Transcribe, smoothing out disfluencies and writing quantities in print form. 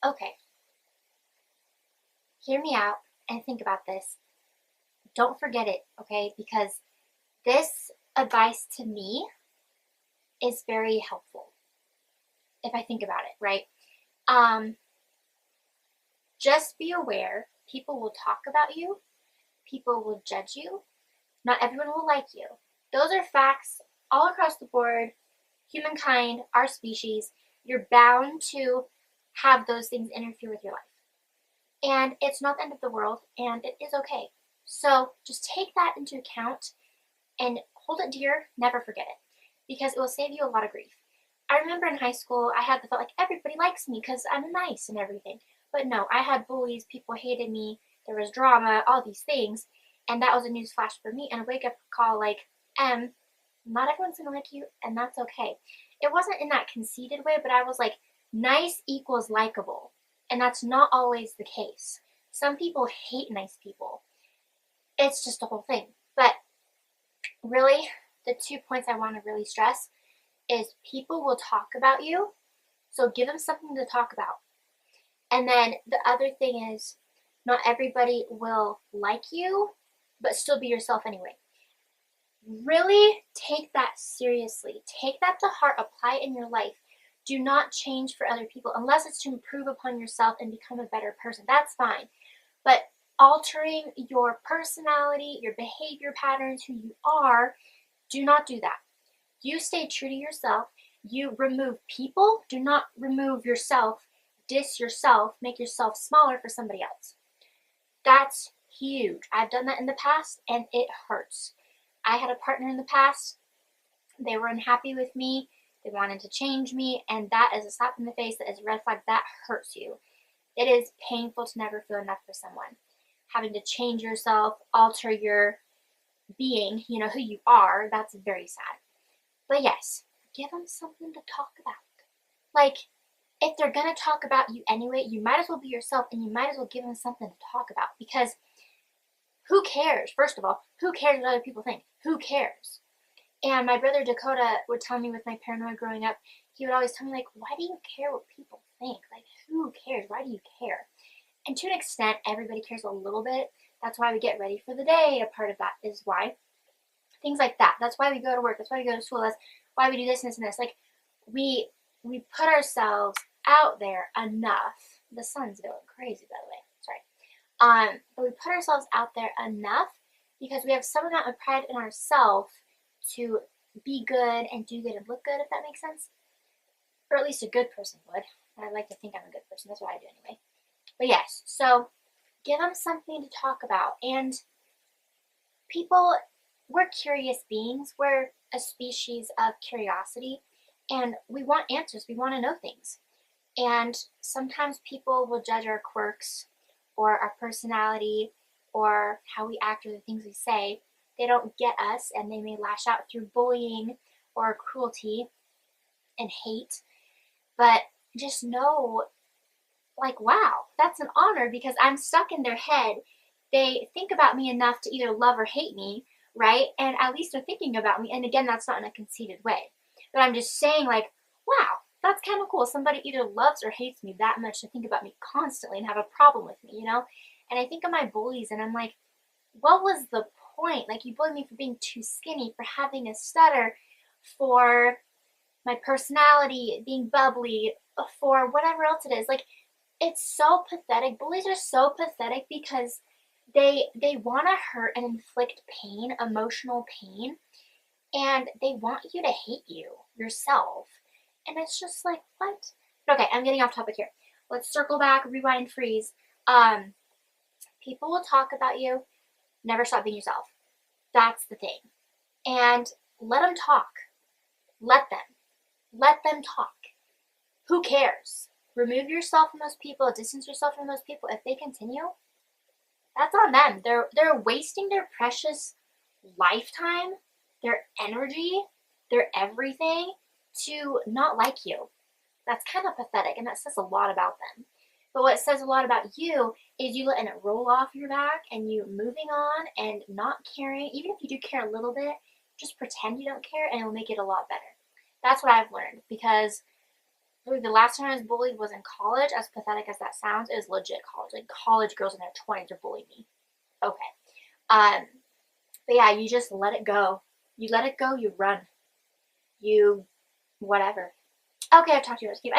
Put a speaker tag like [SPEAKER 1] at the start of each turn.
[SPEAKER 1] Okay, hear me out and think about this. Don't forget it, okay? Because this advice to me is very helpful if I think about it, right? Um, just be aware people will talk about you, people will judge you, not everyone will like you. Those are facts all across the board. Humankind, our species, you're bound to have those things interfere with your life. And it's not the end of the world, and it is okay. So just take that into account and hold it dear, never forget it, because it will save you a lot of grief. I remember in high school, I had the thought like everybody likes me because I'm nice and everything. But no, I had bullies, people hated me, there was drama, all these things, and that was a news flash for me and a wake up call like, not everyone's gonna like you, and that's okay. It wasn't in that conceited way, but I was like, nice equals likable, and that's not always the case. Some people hate nice people. It's just a whole thing. But really, the 2 points I want to really stress is people will talk about you, so give them something to talk about. And then the other thing is, not everybody will like you, but still be yourself anyway. Really take that seriously. Take that to heart, apply it in your life. Do not change for other people unless it's to improve upon yourself and become a better person. That's fine. But altering your personality, your behavior patterns, who you are, do not do that. You stay true to yourself. You remove people. Do not remove yourself, diss yourself, make yourself smaller for somebody else. That's huge. I've done that in the past and it hurts. I had a partner in the past. They were unhappy with me. They wanted to change me, and that is a slap in the face. That is a red flag. That hurts you. It is painful to never feel enough for someone. Having to change yourself, alter your being, who you are, that's very sad. But yes, give them something to talk about. Like, if they're going to talk about you anyway, you might as well be yourself and you might as well give them something to talk about, because who cares? First of all, who cares what other people think? Who cares? And my brother Dakota would tell me with my paranoia growing up, he would always tell me, like, why do you care what people think? Like, who cares? Why do you care? And to an extent, everybody cares a little bit. That's why we get ready for the day. A part of that is why. Things like that. That's why we go to work. That's why we go to school. That's why we do this and this and this. Like, we put ourselves out there enough. The sun's going crazy, by the way. Sorry. But we put ourselves out there enough because we have some amount of pride in ourselves to be good and do good and look good, if that makes sense. Or at least a good person would. I like to think I'm a good person. That's what I do anyway. But yes, so give them something to talk about. And people, we're curious beings. We're a species of curiosity. And we want answers. We want to know things. And sometimes people will judge our quirks or our personality or how we act or the things we say. They don't get us, and they may lash out through bullying or cruelty and hate. But just know, like, wow, that's an honor because I'm stuck in their head. They think about me enough to either love or hate me, right? And at least they're thinking about me. And again, that's not in a conceited way. But I'm just saying, like, wow, that's kind of cool. Somebody either loves or hates me that much to think about me constantly and have a problem with me, And I think of my bullies, and I'm like, what was the point? Like, you bullied me for being too skinny, for having a stutter, for my personality being bubbly, for whatever else it is. Like, it's so pathetic. Bullies are so pathetic because they want to hurt and inflict pain, emotional pain, and they want you to hate yourself. And it's just like, what? Okay, I'm getting off topic here. Let's circle back, rewind, freeze. People will talk about you. Never stop being yourself. That's the thing. And let them talk. Let them. Let them talk. Who cares? Remove yourself from those people. Distance yourself from those people. If they continue, that's on them. They're wasting their precious lifetime, their energy, their everything to not like you. That's kind of pathetic, and that says a lot about them. But what says a lot about you is you letting it roll off your back and you moving on and not caring. Even if you do care a little bit, just pretend you don't care and it'll make it a lot better. That's what I've learned, because The last time I was bullied was in college. As pathetic as that sounds, it was legit college. Like college girls in their 20s are bullying me. Okay. Um, but yeah, you just let it go. You let it go, you run. You whatever. Okay, I've talked to you. Let's keep